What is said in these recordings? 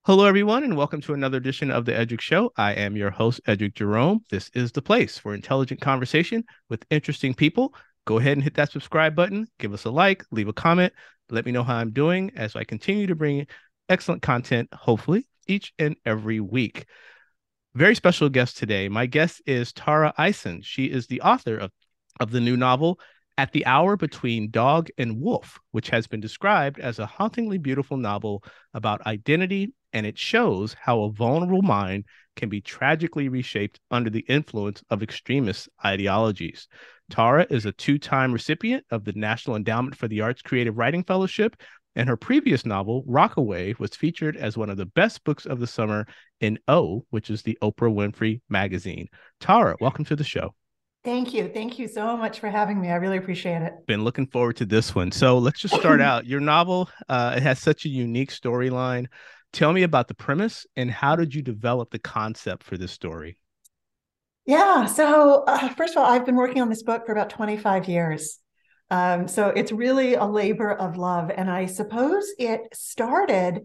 Hello, everyone, and welcome to another edition of the Eddrick Show. I am your host, Eddrick Jerome. This is the place for intelligent conversation with interesting people. Go ahead and hit that subscribe button, give us a like, leave a comment, let me know how I'm doing as I continue to bring excellent content, hopefully, each and every week. Very special guest today. My guest is Tara Ison. She is the author of the new novel, At the Hour Between Dog and Wolf, which has been described as a hauntingly beautiful novel about identity, and it shows how a vulnerable mind can be tragically reshaped under the influence of extremist ideologies. Tara is a two-time recipient of the National Endowment for the Arts Creative Writing Fellowship, and her previous novel, Rockaway, was featured as one of the best books of the summer in O, which is the Oprah Winfrey Magazine. Tara, welcome to the show. Thank you. Thank you so much for having me. I really appreciate it. Been looking forward to this one. So let's just start out. Your novel, it has such a unique storyline. Tell me about the premise and how did you develop the concept for this story? Yeah. So, first of all, I've been working on this book for about 25 years. So it's really a labor of love. And I suppose it started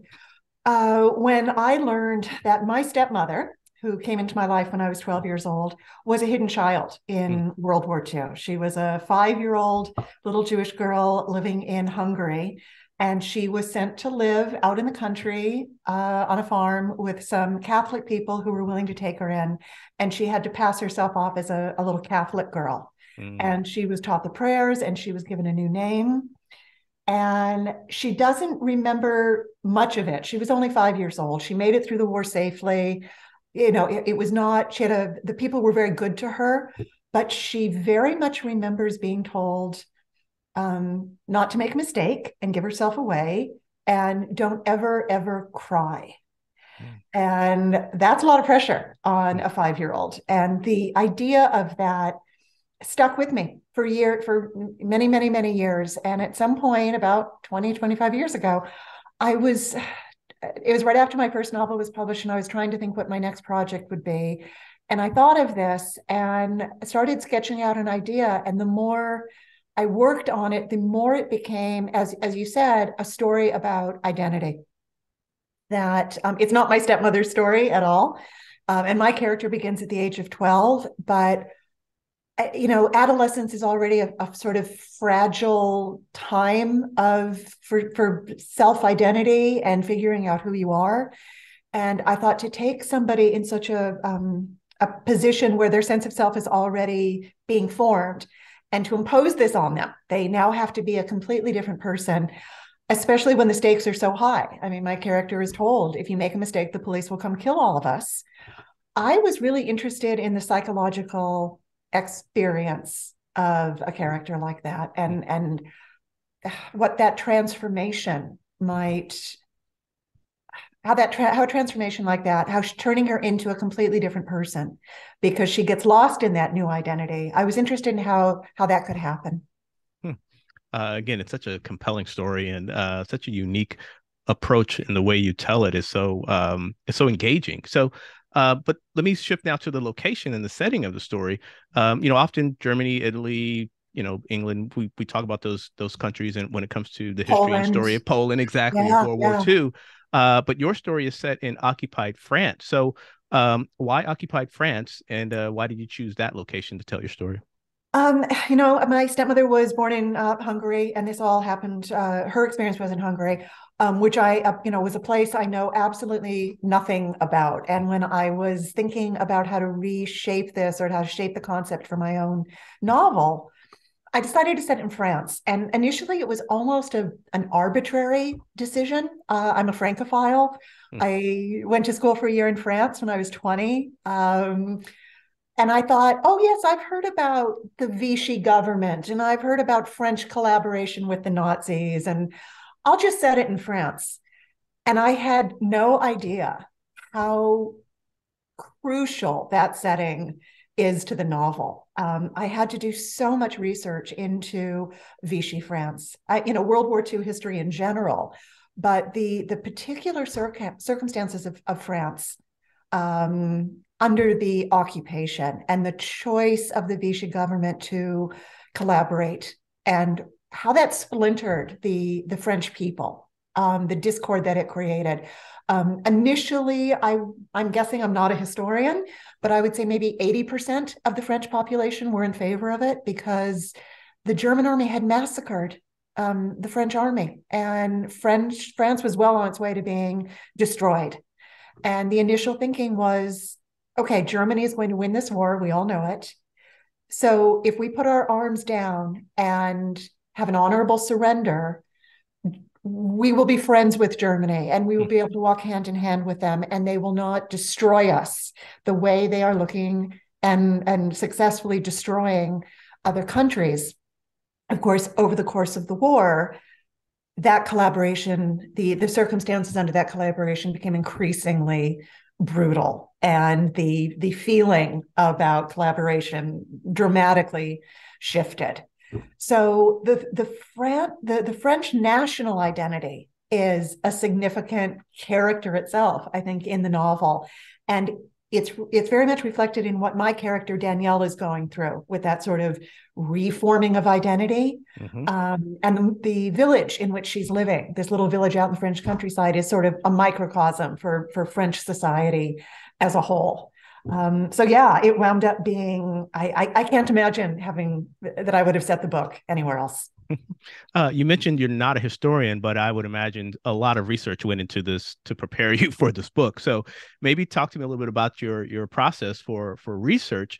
when I learned that my stepmother, who came into my life when I was 12 years old, was a hidden child Mm, in World War II. She was a 5-year-old little Jewish girl living in Hungary. And she was sent to live out in the country on a farm with some Catholic people who were willing to take her in. And she had to pass herself off as a little Catholic girl. mm, And she was taught the prayers and she was given a new name. And she doesn't remember much of it. She was only 5 years old. She made it through the war safely. It was not, the people were very good to her, but she very much remembers being told not to make a mistake and give herself away and don't ever, ever cry. mm, And that's a lot of pressure on mm. a 5-year-old. And the idea of that stuck with me for many, many, many years. And at some point, about 20, 25 years ago, I was it was right after my first novel was published, and I was trying to think what my next project would be. And I thought of this and started sketching out an idea. And the more I worked on it, the more it became, as you said, a story about identity. That it's not my stepmother's story at all. And my character begins at the age of 12, but adolescence is already a sort of fragile time for self-identity and figuring out who you are. And I thought to take somebody in such a position where their sense of self is already being formed and to impose this on them, they now have to be a completely different person, especially when the stakes are so high. I mean, my character is told, if you make a mistake, the police will come kill all of us. I was really interested in the psychological experience of a character like that, and what that transformation might how a transformation like that, how turning her into a completely different person because she gets lost in that new identity. I was interested in how that could happen. Hmm. Again, it's such a compelling story and such a unique approach in the way you tell it is it's so engaging. But let me shift now to the location and the setting of the story. Often Germany, Italy, England, we talk about those countries, and when it comes to the history and Poland. story of Poland, exactly, of Yeah, World War yeah. II. But your story is set in occupied France. So why occupied France, and why did you choose that location to tell your story? My stepmother was born in Hungary, and this all happened. Her experience was in Hungary, which was a place I know absolutely nothing about. And when I was thinking about how to reshape this or how to shape the concept for my own novel, I decided to set it in France. And initially, it was almost an arbitrary decision. I'm a Francophile. Hmm. I went to school for a year in France when I was 20. And I thought, oh, yes, I've heard about the Vichy government and I've heard about French collaboration with the Nazis, and I'll just set it in France. And I had no idea how crucial that setting is to the novel. I had to do so much research into Vichy France, World War II history in general, but the particular circumstances of France under the occupation and the choice of the Vichy government to collaborate and how that splintered the French people. the discord that it created. Initially, I'm guessing, I'm not a historian, but I would say maybe 80% of the French population were in favor of it because the German army had massacred the French army, and France was well on its way to being destroyed. And the initial thinking was, okay, Germany is going to win this war. We all know it. So if we put our arms down and have an honorable surrender, we will be friends with Germany and we will be able to walk hand in hand with them, and they will not destroy us the way they are looking and successfully destroying other countries. Of course, over the course of the war, that collaboration, the circumstances under that collaboration became increasingly brutal, and the feeling about collaboration dramatically shifted. So the French national identity is a significant character itself, I think, in the novel, and it's very much reflected in what my character Danielle is going through with that sort of reforming of identity. And the village in which she's living, this little village out in the French countryside, is sort of a microcosm for French society as a whole. So yeah, it wound up being, I can't imagine that I would have set the book anywhere else. You mentioned you're not a historian, but I would imagine a lot of research went into this to prepare you for this book. So maybe talk to me a little bit about your process for research,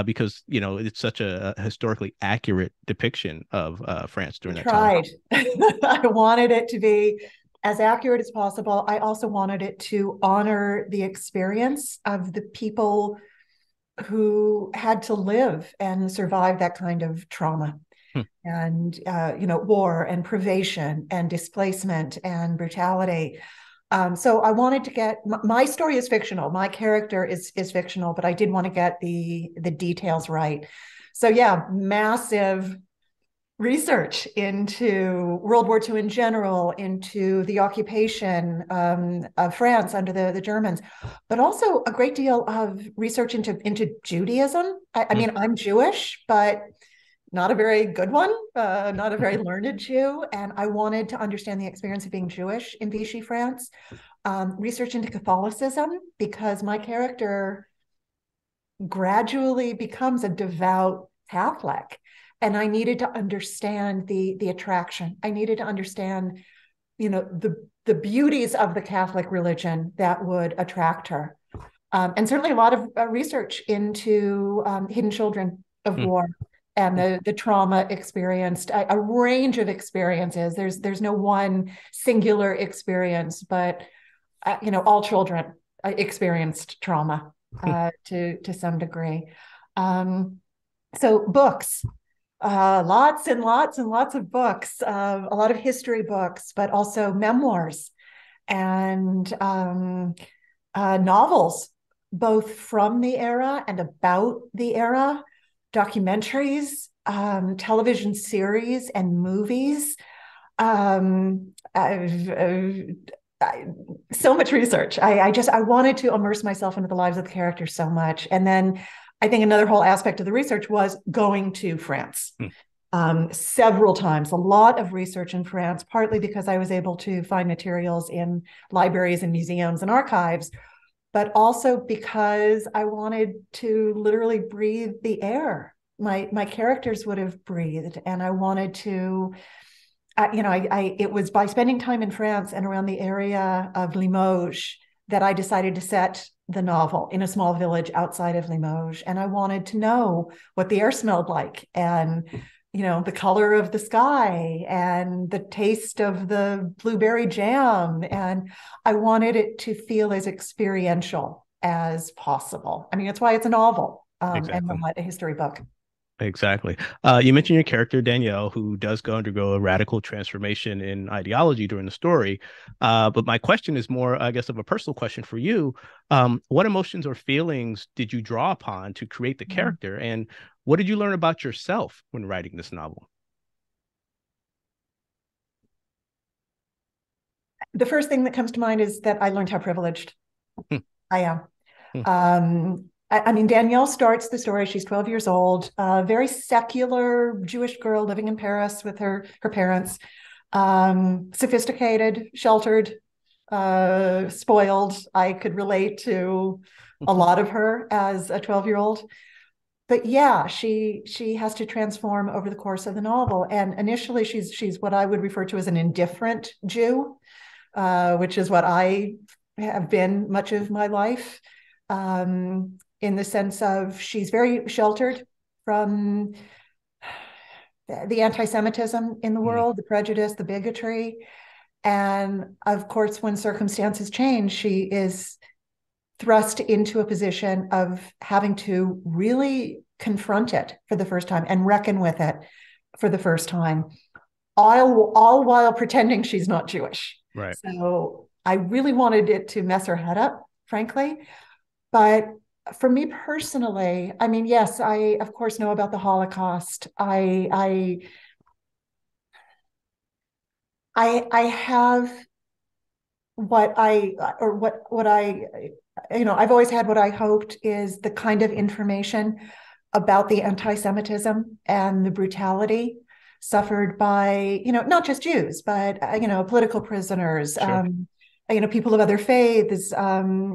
because it's such a historically accurate depiction of France during that time. I wanted it to be as accurate as possible. I also wanted it to honor the experience of the people who had to live and survive that kind of trauma. And war and privation and displacement and brutality. So I wanted to get, my story is fictional, my character is fictional, but I did want to get the details right. So yeah, massive research into World War II in general, into the occupation of France under the Germans, but also a great deal of research into Judaism. I mean, I'm Jewish, but not a very good one, not a very learned Jew. And I wanted to understand the experience of being Jewish in Vichy France, research into Catholicism, because my character gradually becomes a devout Catholic. And I needed to understand the attraction. I needed to understand, the beauties of the Catholic religion that would attract her. And certainly a lot of research into hidden children of war and the trauma experienced, a range of experiences. There's no one singular experience, but all children experienced trauma to some degree. So books, lots and lots and lots of books, a lot of history books, but also memoirs and novels, both from the era and about the era, documentaries, television series, and movies. So much research. I wanted to immerse myself into the lives of the characters so much. And then I think another whole aspect of the research was going to France several times, a lot of research in France, partly because I was able to find materials in libraries and museums and archives, but also because I wanted to literally breathe the air my characters would have breathed. And I wanted to, it was by spending time in France and around the area of Limoges that I decided to set the novel in a small village outside of Limoges. And I wanted to know what the air smelled like, and the color of the sky and the taste of the blueberry jam. And I wanted it to feel as experiential as possible. I mean, that's why it's a novel and not a history book. Exactly. You mentioned your character, Danielle, who does undergo a radical transformation in ideology during the story. But my question is more, I guess, of a personal question for you. What emotions or feelings did you draw upon to create the character? And what did you learn about yourself when writing this novel? The first thing that comes to mind is that I learned how privileged I am. I mean, Danielle starts the story. She's 12 years old, a very secular Jewish girl living in Paris with her parents. Sophisticated, sheltered, spoiled. I could relate to a lot of her as a 12-year-old. But yeah, she has to transform over the course of the novel. And initially, she's what I would refer to as an indifferent Jew, which is what I have been much of my life, in the sense of she's very sheltered from the anti-Semitism in the world, the prejudice, the bigotry. And of course, when circumstances change, she is thrust into a position of having to really confront it for the first time and reckon with it for the first time, all while pretending she's not Jewish. Right. So I really wanted it to mess her head up, frankly. But for me personally, I mean, yes, I of course know about the Holocaust. I have what I or what I I've always had what I hoped is the kind of information about the anti-Semitism and the brutality suffered by, not just Jews, but political prisoners, Sure. people of other faiths,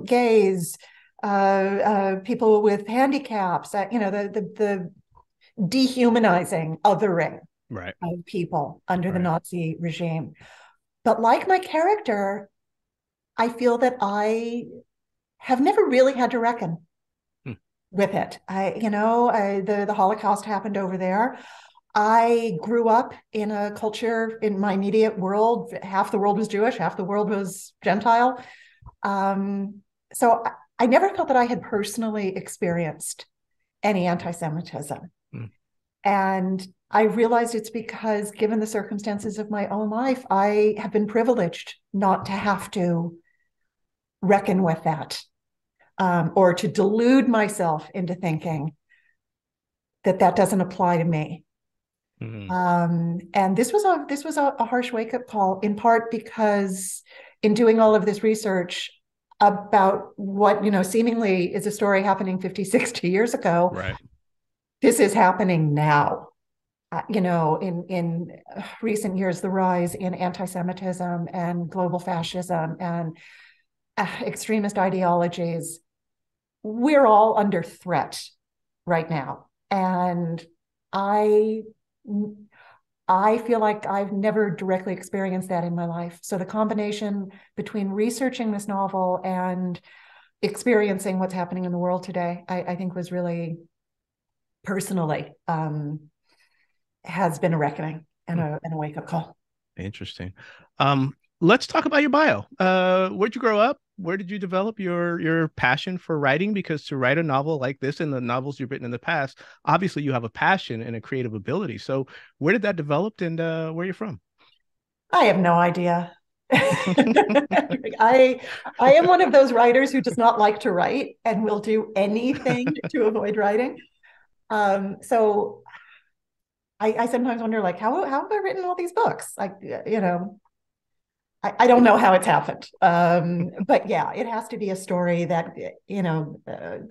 gays, people with handicaps, the dehumanizing othering Right. of people under the Right. Nazi regime. But like my character, I feel that I have never really had to reckon Hmm. with it. The Holocaust happened over there. I grew up in a culture in my immediate world. Half the world was Jewish, half the world was Gentile. So I never felt that I had personally experienced any anti-Semitism. Hmm. And I realized it's because, given the circumstances of my own life, I have been privileged not to have to reckon with that, or to delude myself into thinking that that doesn't apply to me. Hmm. And this was a harsh wake up call, in part because in doing all of this research about what seemingly is a story happening 50, 60 years ago, Right. this is happening now. In recent years, the rise in anti-Semitism and global fascism and extremist ideologies, we're all under threat right now. And I I feel like I've never directly experienced that in my life. So the combination between researching this novel and experiencing what's happening in the world today, I think was really personally, has been a reckoning and Hmm. a wake-up call. Interesting. Let's talk about your bio. Where'd you grow up? Where did you develop your passion for writing? Because to write a novel like this and the novels you've written in the past, obviously you have a passion and a creative ability. So where did that develop, and where are you from? I have no idea. I am one of those writers who does not like to write and will do anything to avoid writing. So I sometimes wonder, like, how have I written all these books? Like, I don't know how it's happened. But yeah, it has to be a story that,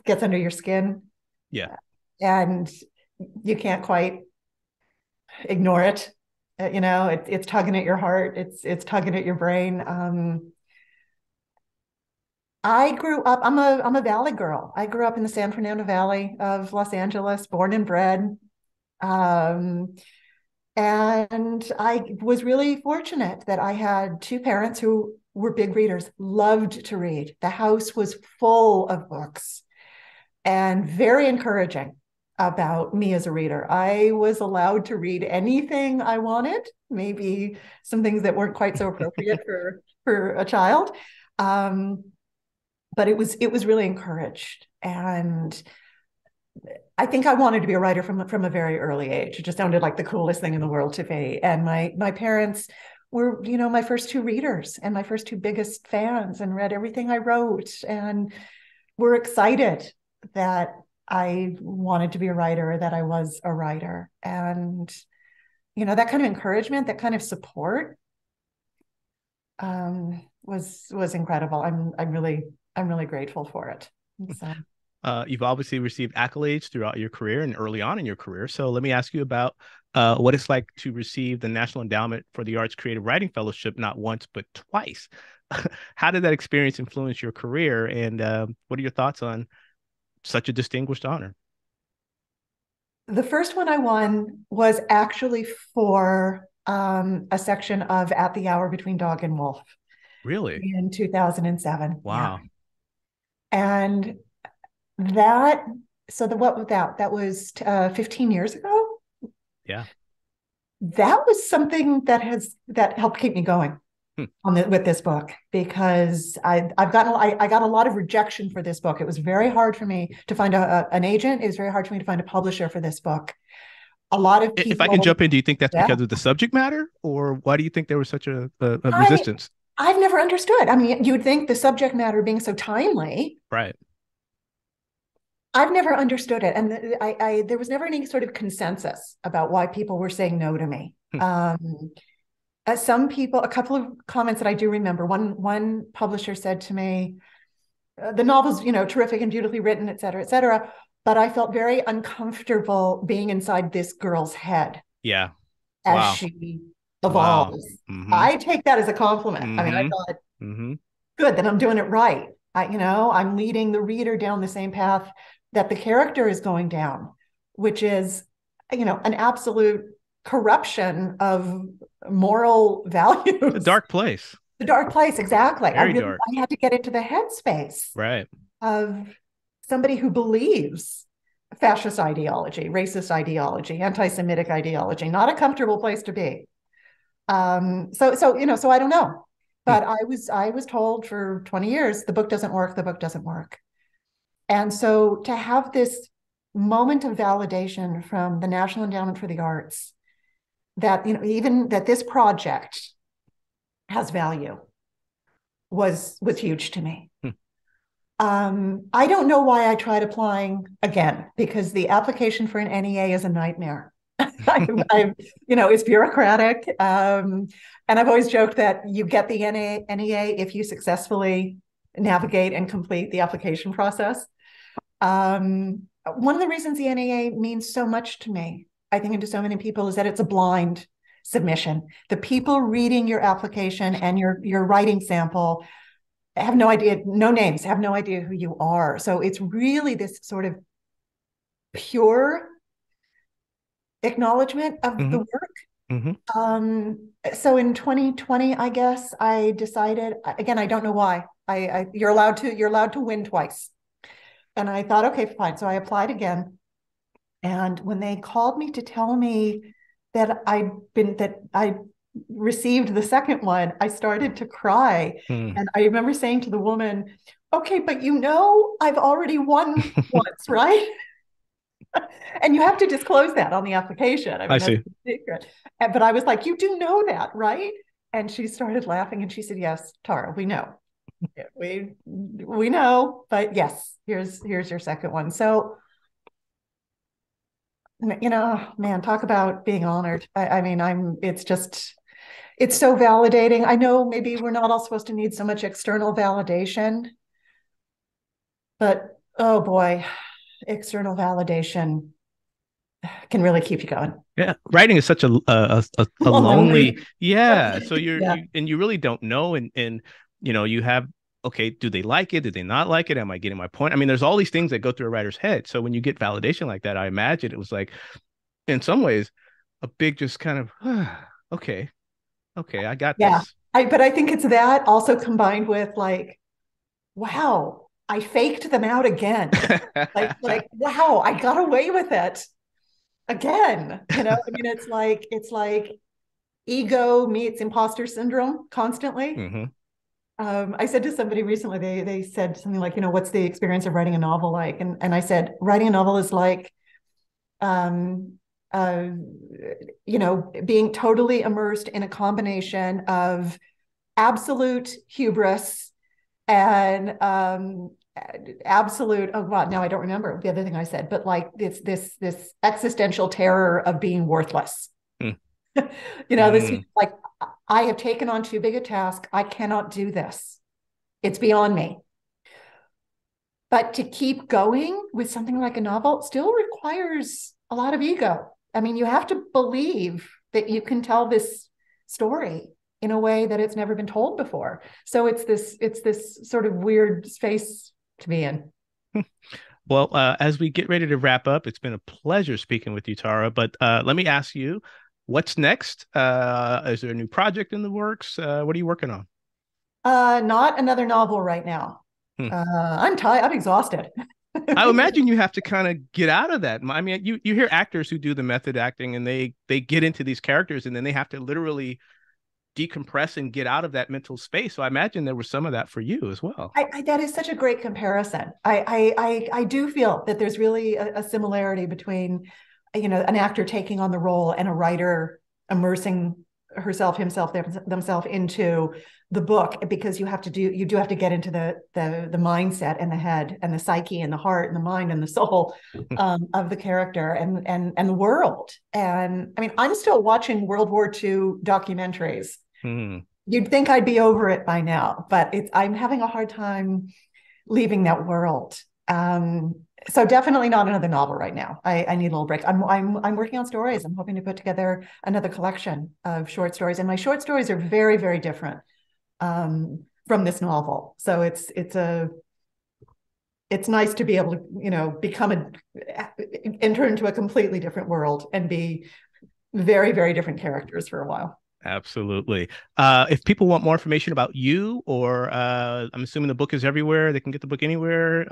gets under your skin, Yeah. and you can't quite ignore it. It's tugging at your heart. It's tugging at your brain. I grew up. I'm a Valley girl. I grew up in the San Fernando Valley of Los Angeles, born and bred. Um, And I was really fortunate that I had two parents who were big readers, loved to read. The house was full of books and very encouraging about me as a reader. I was allowed to read anything I wanted, maybe some things that weren't quite so appropriate for a child. Um, but it was really encouraged. And I think I wanted to be a writer from a very early age. It just sounded like the coolest thing in the world to me. And my parents were, my first two readers and my first two biggest fans, and read everything I wrote, and were excited that I wanted to be a writer, that I was a writer. And that kind of encouragement, that kind of support, was incredible. I'm really grateful for it. So. You've obviously received accolades throughout your career and early on in your career. So let me ask you about what it's like to receive the National Endowment for the Arts Creative Writing Fellowship not once but twice. How did that experience influence your career, and what are your thoughts on such a distinguished honor? The first one I won was actually for a section of At the Hour Between Dog and Wolf Really? in 2007. Yeah. Wow. And that, so the what was that? That was 15 years ago. Yeah. That was something that helped keep me going Hmm. with this book, because I got a lot of rejection for this book. It was very hard for me to find an agent. It was very hard for me to find a publisher for this book. A lot of If I can people, jump in, do you think that's yeah. because of the subject matter, or why do you think there was such a I resistance? I've never understood. I mean, you would think the subject matter being so timely. Right. I've never understood it, and there was never any sort of consensus about why people were saying no to me. Hmm. Some people, a couple of comments that I do remember. One publisher said to me, "The novel's terrific and beautifully written, et cetera, et cetera." But I felt very uncomfortable being inside this girl's head Yeah. as Wow. she Wow. evolves. Mm-hmm. I take that as a compliment. I mean, I Mm-hmm. thought, Mm-hmm. good, that I'm doing it right. I'm leading the reader down the same path that the character is going down, which is, an absolute corruption of moral A values. dark place. The dark place, exactly. Very dark. I had to get into the headspace Right. of somebody who believes fascist ideology, racist ideology, anti-Semitic ideology. Not a comfortable place to be. So I don't know, Hmm. but I was told for 20 years the book doesn't work. The book doesn't work. And so to have this moment of validation from the National Endowment for the Arts that even that this project has value was huge to me. Hmm. I don't know why I tried applying again, because the application for an NEA is a nightmare. It's bureaucratic. And I've always joked that you get the NEA if you successfully navigate and complete the application process. One of the reasons the NEA means so much to me, I think, and to so many people, is that it's a blind submission. The people reading your application and your writing sample have no idea, no names, have no idea who you are. So it's really this sort of pure acknowledgement of the Mm-hmm. work. Mm-hmm. So in 2020, I guess I decided, again, I don't know why. You're allowed to win twice. And I thought, okay, fine. So I applied again. And when they called me to tell me that I received the second one, I started to cry. Hmm. And I remember saying to the woman, okay, but I've already won once, right? And you have to disclose that on the application. I I mean, that's see. the secret. But I was like, you do know that, right? And she started laughing and she said, yes, Tara, we know. We know, but yes, here's your second one. So, man, talk about being honored. I mean, it's so validating. I know maybe we're not all supposed to need so much external validation, but oh boy, external validation can really keep you going. Yeah, writing is such a lonely, Lonely. yeah. So Yeah. you really don't know, and you have, okay, do they like it? Do they not like it? Am I getting my point? I mean, there's all these things that go through a writer's head. So when you get validation like that, I imagine it was like, in some ways, a big just kind of, okay, okay, I got Yeah. this. But I think it's that also combined with like, wow, I faked them out again. Like, wow, I got away with it again. I mean, it's like ego meets imposter syndrome constantly. Hmm. I said to somebody recently, they said something like, what's the experience of writing a novel like? And I said, writing a novel is like, um, uh, being totally immersed in a combination of absolute hubris and absolute, oh god, now I don't remember the other thing I said, but like this existential terror of being worthless. This Mm. like, I have taken on too big a task. I cannot do this. It's beyond me. But to keep going with something like a novel still requires a lot of ego. I mean, you have to believe that you can tell this story in a way that it's never been told before. So it's this sort of weird space to be in. Well, as we get ready to wrap up, it's been a pleasure speaking with you, Tara. But let me ask you, what's next? Is there a new project in the works? What are you working on? Not another novel right now. Hmm. I'm tired. I'm exhausted. I imagine you have to kind of get out of that. I mean, you hear actors who do the method acting and they get into these characters and then they have to literally decompress and get out of that mental space. So I imagine there was some of that for you as well. That is such a great comparison. I do feel that there's really a similarity between, an actor taking on the role and a writer immersing themselves into the book, because you do have to get into the mindset and the head and the psyche and the heart and the mind and the soul of the character and the world. And I mean, I'm still watching World War II documentaries. Hmm. You'd think I'd be over it by now, but I'm having a hard time leaving that world. So definitely not another novel right now. I need a little break. I'm working on stories. I'm hoping to put together another collection of short stories, and my short stories are very, very different from this novel. So it's nice to be able to, enter into a completely different world and be very, very different characters for a while. Absolutely. If people want more information about you, or I'm assuming the book is everywhere, they can get the book anywhere.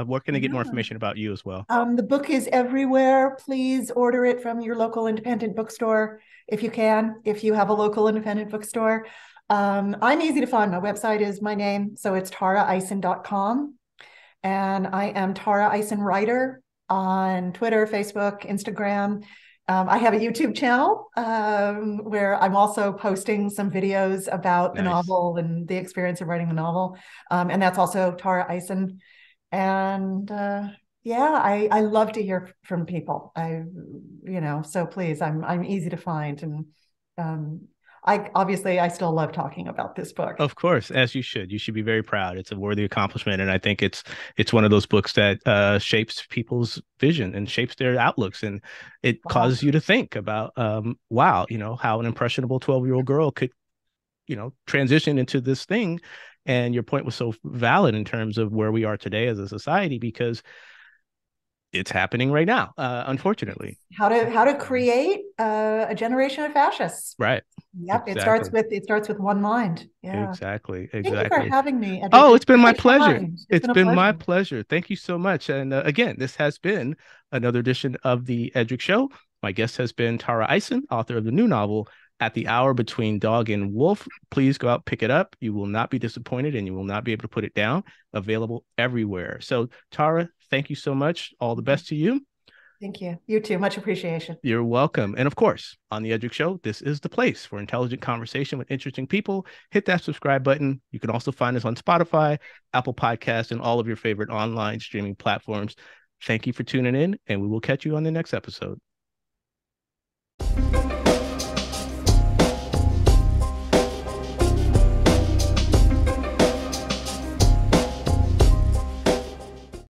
Where can they get more Yeah. information about you as well? The book is everywhere. Please order it from your local independent bookstore if you can, if you have a local independent bookstore. I'm easy to find. My website is my name, so it's taraison.com. And I am Tara Ison Writer on Twitter, Facebook, Instagram. I have a YouTube channel where I'm also posting some videos about the Nice. novel and the experience of writing the novel. And that's also Tara Ison. And yeah, I love to hear from people. So please, I'm easy to find. And I still love talking about this book. Of course, as you should. You should be very proud. It's a worthy accomplishment, and I think it's one of those books that shapes people's vision and shapes their outlooks, and it Wow. causes you to think about, wow, how an impressionable 12-year-old girl could, transition into this thing. And your point was so valid in terms of where we are today as a society, because it's happening right now, unfortunately. How to create a generation of fascists. Right. Yep, Exactly. it starts with one mind. Yeah. Exactly. Thank you for Exactly. having me, Eddrick. Oh, You're it's been my very pleasure. kind. It's It's been a been my pleasure. pleasure. Thank you so much. And again, this has been another edition of the Eddrick Show. My guest has been Tara Ison, author of the new novel, At the Hour Between Dog and Wolf. Please go out, pick it up. You will not be disappointed, and you will not be able to put it down. Available everywhere. So, Tara, thank you so much. All the best to you. Thank you. You too. Much appreciation. You're welcome. And of course, on the Eddrick Show, this is the place for intelligent conversation with interesting people. Hit that subscribe button. You can also find us on Spotify, Apple Podcasts, and all of your favorite online streaming platforms. Thank you for tuning in, and we will catch you on the next episode.